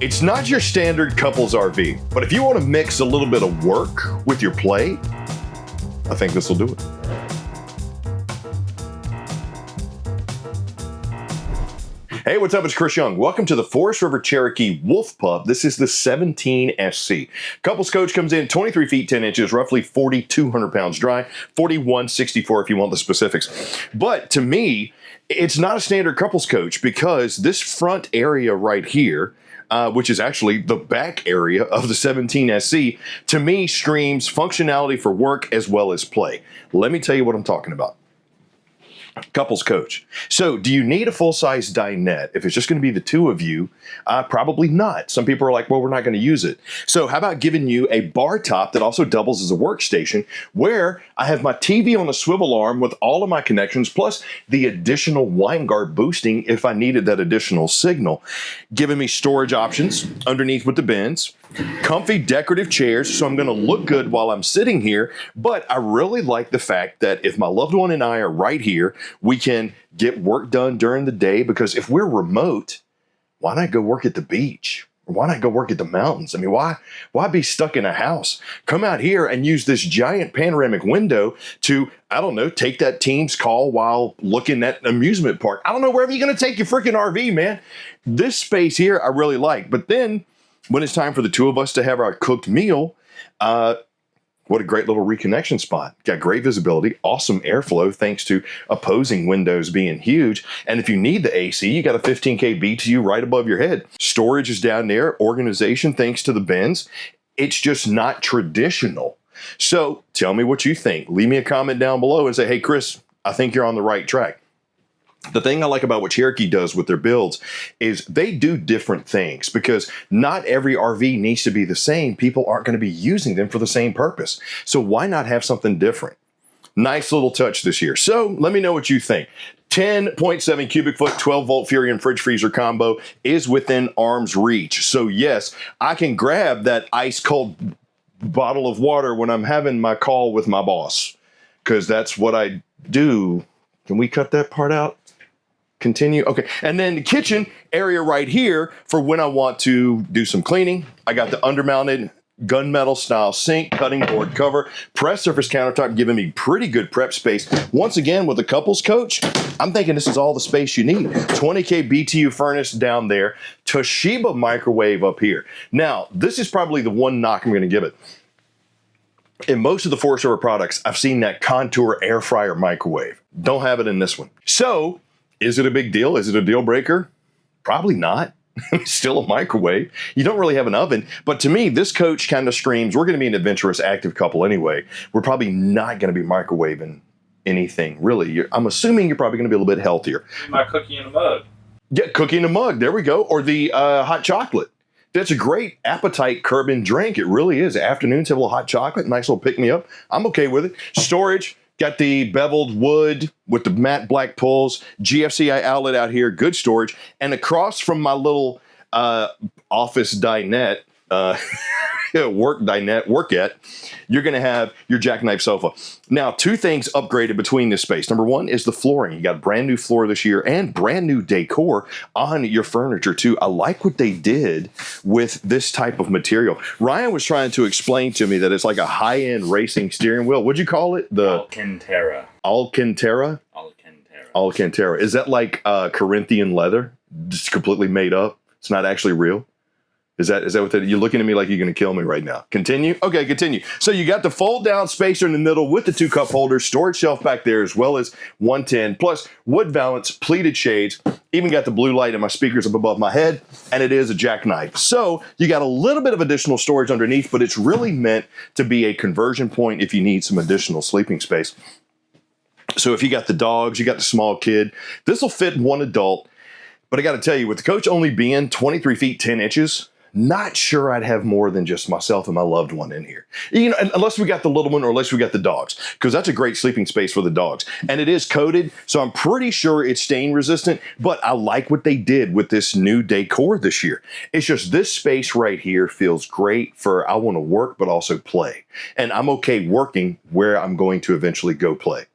It's not your standard couples RV, but if you want to mix a little bit of work with your play, I think this will do it. Hey, what's up? It's Chris Young. Welcome to the Forest River Cherokee Wolf Pup. This is the 17SC. Couples coach comes in 23 feet 10 inches, roughly 4,200 pounds dry, 4,164 if you want the specifics. But to me, it's not a standard couples coach because this front area right here, which is actually the back area of the 17SC, to me screams functionality for work as well as play. Let me tell you what I'm talking about. Couples coach. So do you need a full-size dinette? If it's just going to be the two of you, probably not. Some people are like, well, we're not going to use it. So how about giving you a bar top that also doubles as a workstation where I have my TV on a swivel arm with all of my connections, plus the additional wine guard boosting if I needed that additional signal. Giving me storage options underneath with the bins. Comfy decorative chairs, so I'm going to look good while I'm sitting here, but I really like the fact that if my loved one and I are right here, we can get work done during the day, because if we're remote, why not go work at the beach? Why not go work at the mountains? I mean, why be stuck in a house? Come out here and use this giant panoramic window to, I don't know, take that team's call while looking at an amusement park. I don't know, wherever you're going to take your freaking RV, man. This space here I really like, but then when it's time for the two of us to have our cooked meal, what a great little reconnection spot. Got great visibility, awesome airflow thanks to opposing windows being huge. And if you need the AC, you got a 15K BTU right above your head. Storage is down there, organization thanks to the bins. It's just not traditional. So tell me what you think. Leave me a comment down below and say, hey, Chris, I think you're on the right track. The thing I like about what Cherokee does with their builds is they do different things, because not every RV needs to be the same. People aren't going to be using them for the same purpose. So why not have something different? Nice little touch this year. So let me know what you think. 10.7 cubic foot, 12 volt Furion fridge freezer combo is within arm's reach. So yes, I can grab that ice cold bottle of water when I'm having my call with my boss, because that's what I do. Can we cut that part out? Continue. Okay. And then the kitchen area right here for when I want to do some cleaning. I got the undermounted gunmetal style sink, cutting board cover, press surface countertop, giving me pretty good prep space. Once again, with the couples coach, I'm thinking this is all the space you need. 20K BTU furnace down there, Toshiba microwave up here. Now, this is probably the one knock I'm going to give it. In most of the Forest River products, I've seen that contour air fryer microwave. Don't have it in this one. So, is it a big deal? Is it a deal breaker? Probably not. It's still a microwave. You don't really have an oven. But to me, this coach kind of screams, we're going to be an adventurous, active couple anyway. We're probably not going to be microwaving anything, really. I'm assuming you're probably going to be a little bit healthier. My cookie in a mug. Yeah, cookie in a mug. There we go. Or the hot chocolate. That's a great appetite curbing drink. It really is. Afternoons, have a little hot chocolate, nice little pick-me-up. I'm okay with it. Storage. Got the beveled wood with the matte black pulls, GFCI outlet out here, good storage. And across from my little office dinette, workette, you're going to have your Jackknife Sofa. Now, two things upgraded between this space. Number one is the flooring. You got brand new floor this year and brand new decor on your furniture too. I like what they did with this type of material. Ryan was trying to explain to me that it's like a high-end racing steering wheel. What'd you call it? The Alcantara. Alcantara? Alcantara. Alcantara. Is that like Corinthian leather? Just completely made up? It's not actually real? Is that what you're looking at me like you're going to kill me right now? Continue? Okay, continue. So you got the fold down spacer in the middle with the two cup holders, storage shelf back there, as well as 110, plus wood valance, pleated shades, even got the blue light and my speakers up above my head, and it is a jackknife. So you got a little bit of additional storage underneath, but it's really meant to be a conversion point if you need some additional sleeping space. So if you got the dogs, you got the small kid, this will fit one adult. But I got to tell you, with the coach only being 23 feet 10 inches, not sure I'd have more than just myself and my loved one in here. You know, unless we got the little one or unless we got the dogs, because that's a great sleeping space for the dogs. And it is coated, so I'm pretty sure it's stain resistant, but I like what they did with this new decor this year. It's just this space right here feels great for I want to work, but also play. And I'm okay working where I'm going to eventually go play.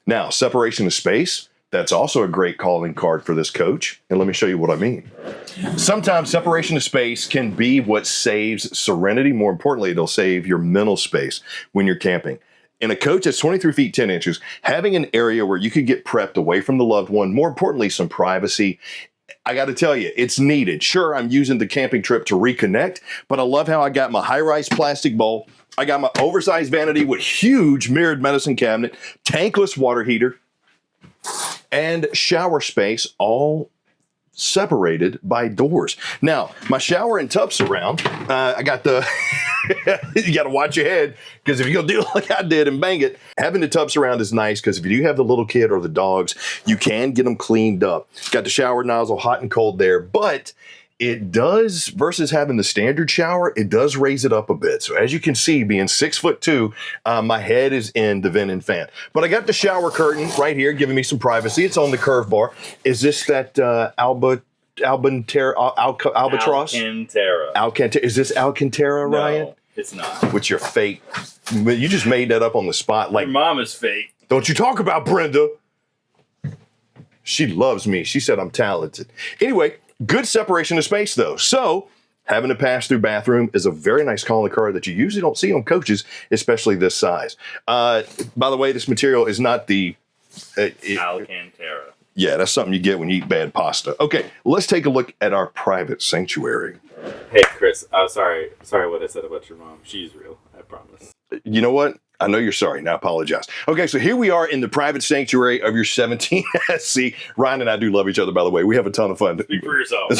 Now, separation of space, that's also a great calling card for this coach. And let me show you what I mean. Sometimes separation of space can be what saves serenity. More importantly, it'll save your mental space when you're camping. In a coach that's 23 feet 10 inches, having an area where you could get prepped away from the loved one, more importantly, some privacy, I got to tell you, it's needed. Sure, I'm using the camping trip to reconnect, but I love how I got my high-rise plastic bowl. I got my oversized vanity with huge mirrored medicine cabinet, tankless water heater, and shower space, all separated by doors. Now, my shower and tub surround, I got the, you got to watch your head, because if you're going to do it like I did and bang it, having the tub surround is nice, because if you do have the little kid or the dogs, you can get them cleaned up. Got the shower nozzle hot and cold there, but it does, versus having the standard shower, it does raise it up a bit. So as you can see, being 6'2", my head is in the vent and fan. But I got the shower curtain right here, giving me some privacy. It's on the curve bar. Is this that albatross? Alcantara. Is this Alcantara, Ryan? No, it's not. What's your fake? You just made that up on the spot. Like, your mom is fake. Don't you talk about Brenda. She loves me. She said I'm talented. Anyway, good separation of space, though. So having a pass-through bathroom is a very nice call in the car that you usually don't see on coaches, especially this size. By the way, this material is not the... Alcantara. Yeah, that's something you get when you eat bad pasta. Okay, let's take a look at our private sanctuary. Hey, Chris. Sorry what I said about your mom. She's real. I promise. You know what? I know you're sorry. Now apologize. Okay, so here we are in the private sanctuary of your 17SC. Ryan and I do love each other, by the way. We have a ton of fun. Speak for yourself.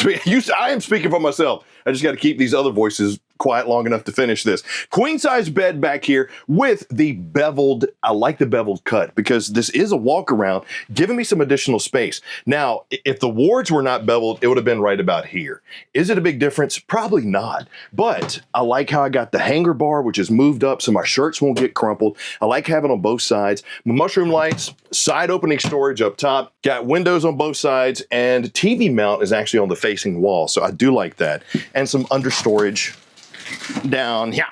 I am speaking for myself. I just got to keep these other voices quiet long enough to finish this. Queen size bed back here with the beveled, I like the beveled cut because this is a walk around, giving me some additional space. Now, if the wards were not beveled, it would have been right about here. Is it a big difference? Probably not. But I like how I got the hanger bar, which is moved up so my shirts won't get crumpled. I like having on both sides. My mushroom lights, side opening storage up top, got windows on both sides, and TV mount is actually on the facing wall. So I do like that. And some under storage down here.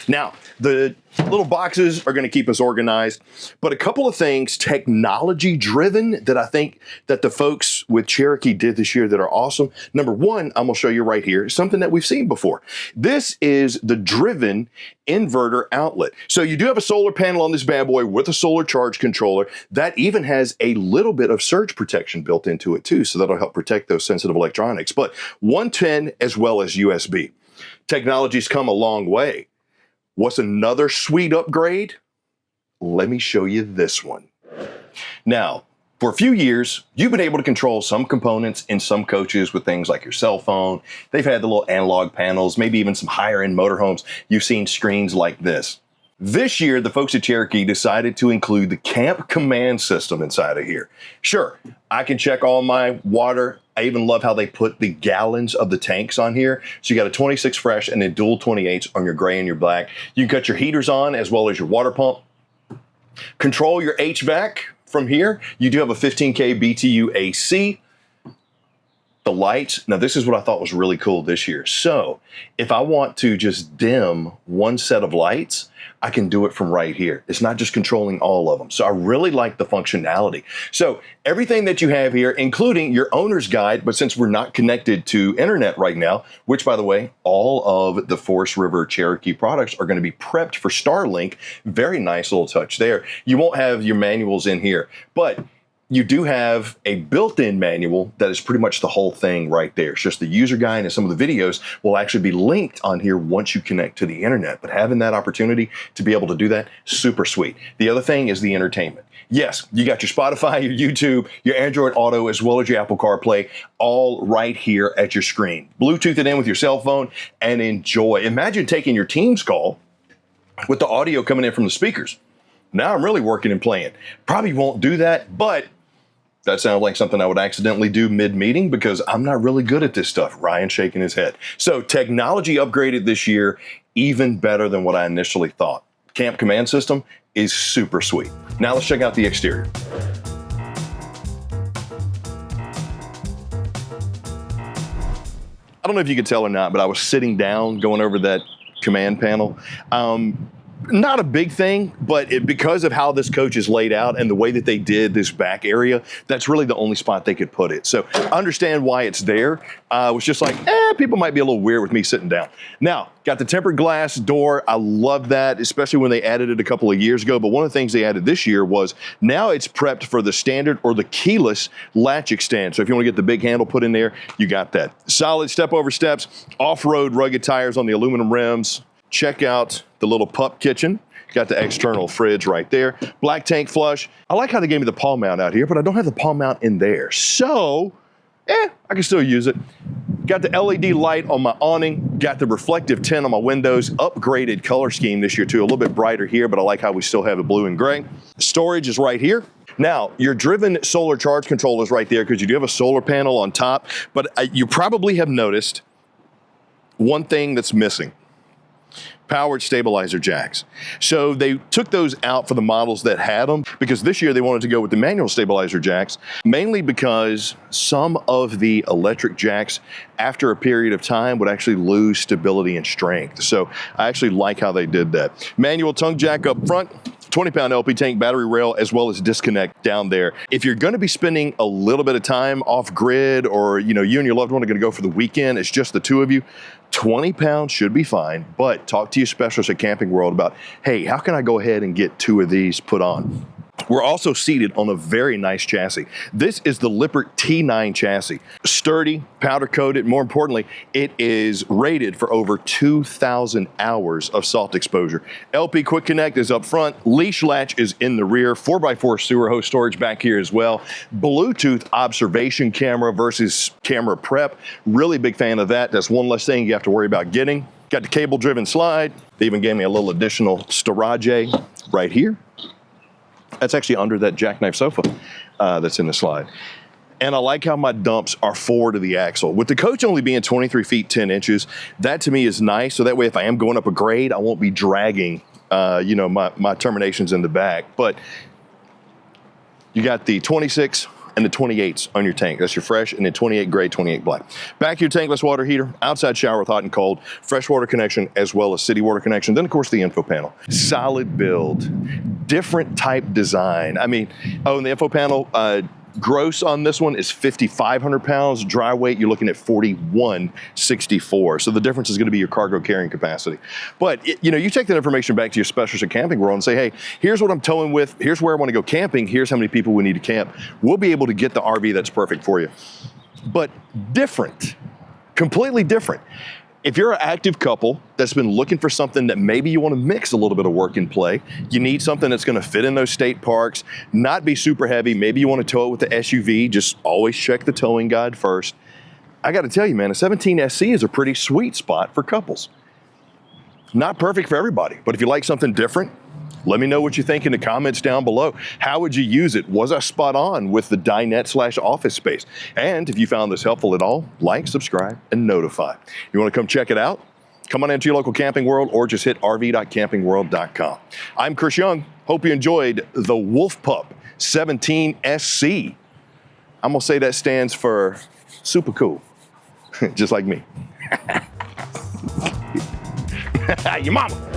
Now, the little boxes are going to keep us organized, but a couple of things technology driven that I think that the folks with Cherokee did this year that are awesome. Number one, I'm going to show you right here, something that we've seen before. This is the driven inverter outlet. So you do have a solar panel on this bad boy with a solar charge controller that even has a little bit of surge protection built into it too. So that'll help protect those sensitive electronics, but 110 as well as USB. Technology's come a long way. What's another sweet upgrade? Let me show you this one. Now, for a few years, you've been able to control some components in some coaches with things like your cell phone. They've had the little analog panels, maybe even some higher end motorhomes. You've seen screens like this. This year, the folks at Cherokee decided to include the camp command system inside of here. Sure, I can check all my water. I even love how they put the gallons of the tanks on here. So you got a 26 fresh and then dual 28s on your gray and your black. You can cut your heaters on as well as your water pump. Control your HVAC from here. You do have a 15K BTU AC. The lights, now this is what I thought was really cool this year. So if I want to just dim one set of lights, I can do it from right here. It's not just controlling all of them. So I really like the functionality. So everything that you have here, including your owner's guide, but since we're not connected to internet right now, which by the way, all of the Forest River Cherokee products are going to be prepped for Starlink. Very nice little touch there. You won't have your manuals in here, but you do have a built-in manual that is pretty much the whole thing right there. It's just the user guide and some of the videos will actually be linked on here once you connect to the internet. But having that opportunity to be able to do that, super sweet. The other thing is the entertainment. Yes, you got your Spotify, your YouTube, your Android Auto, as well as your Apple CarPlay, all right here at your screen. Bluetooth it in with your cell phone and enjoy. Imagine taking your Teams call with the audio coming in from the speakers. Now I'm really working and playing. Probably won't do that, but that sounded like something I would accidentally do mid-meeting because I'm not really good at this stuff. Ryan shaking his head. So technology upgraded this year, even better than what I initially thought. Camp command system is super sweet. Now let's check out the exterior. I don't know if you could tell or not, but I was sitting down going over that command panel. Not a big thing, but because of how this coach is laid out and the way that they did this back area, that's really the only spot they could put it. So I understand why it's there. It was just like, people might be a little weird with me sitting down. Now, got the tempered glass door. I love that, especially when they added it a couple of years ago. But one of the things they added this year was now it's prepped for the standard or the keyless latch extend. So if you want to get the big handle put in there, you got that. Solid step over steps, off-road rugged tires on the aluminum rims. Check out the little pup kitchen. Got the external fridge right there. Black tank flush. I like how they gave me the palm mount out here, but I don't have the palm mount in there. So, I can still use it. Got the LED light on my awning. Got the reflective tint on my windows. Upgraded color scheme this year too. A little bit brighter here, but I like how we still have the blue and gray. Storage is right here. Now, your driven solar charge control is right there because you do have a solar panel on top, but you probably have noticed one thing that's missing. Powered stabilizer jacks. So they took those out for the models that had them because this year they wanted to go with the manual stabilizer jacks, mainly because some of the electric jacks after a period of time would actually lose stability and strength. So I actually like how they did that. Manual tongue jack up front, 20-pound LP tank battery rail, as well as disconnect down there. If you're going to be spending a little bit of time off grid, or you and your loved one are going to go for the weekend, it's just the two of you, 20 pounds should be fine, but talk to your specialist at Camping World about, hey, how can I go ahead and get two of these put on? We're also seated on a very nice chassis. This is the Lippert T9 chassis. Sturdy, powder coated, more importantly, it is rated for over 2,000 hours of salt exposure. LP Quick Connect is up front, leash latch is in the rear, 4x4 sewer hose storage back here as well. Bluetooth observation camera versus camera prep. Really big fan of that. That's one less thing you have to worry about getting. Got the cable driven slide. They even gave me a little additional storage right here. That's actually under that Jackknife Sofa that's in the slide. And I like how my dumps are forward of the axle. With the coach only being 23 feet, 10 inches, that to me is nice. So that way, if I am going up a grade, I won't be dragging, my terminations in the back. But you got the 26 and the 28s on your tank. That's your fresh, and then 28 gray, 28 black. Back your tankless water heater, outside shower with hot and cold, fresh water connection, as well as city water connection. Then, of course, the info panel. Solid build, different type design. I mean, and the info panel, gross on this one is 5,500 pounds. Dry weight, you're looking at 4,164. So the difference is going to be your cargo carrying capacity. But, you take that information back to your specialist at Camping World and say, hey, here's what I'm towing with. Here's where I want to go camping. Here's how many people we need to camp. We'll be able to get the RV that's perfect for you. But different, completely different. If you're an active couple that's been looking for something that maybe you want to mix a little bit of work and play, you need something that's going to fit in those state parks, not be super heavy. Maybe you want to tow it with the SUV. Just always check the towing guide first. I got to tell you, man, a 17SC is a pretty sweet spot for couples. Not perfect for everybody, but if you like something different, let me know what you think in the comments down below. How would you use it? Was I spot on with the dinette/office space? And if you found this helpful at all, like, subscribe, and notify. You want to come check it out? Come on into your local Camping World or just hit rv.campingworld.com. I'm Chris Young. Hope you enjoyed the Wolf Pup 17SC. I'm going to say that stands for super cool, just like me. Your mama.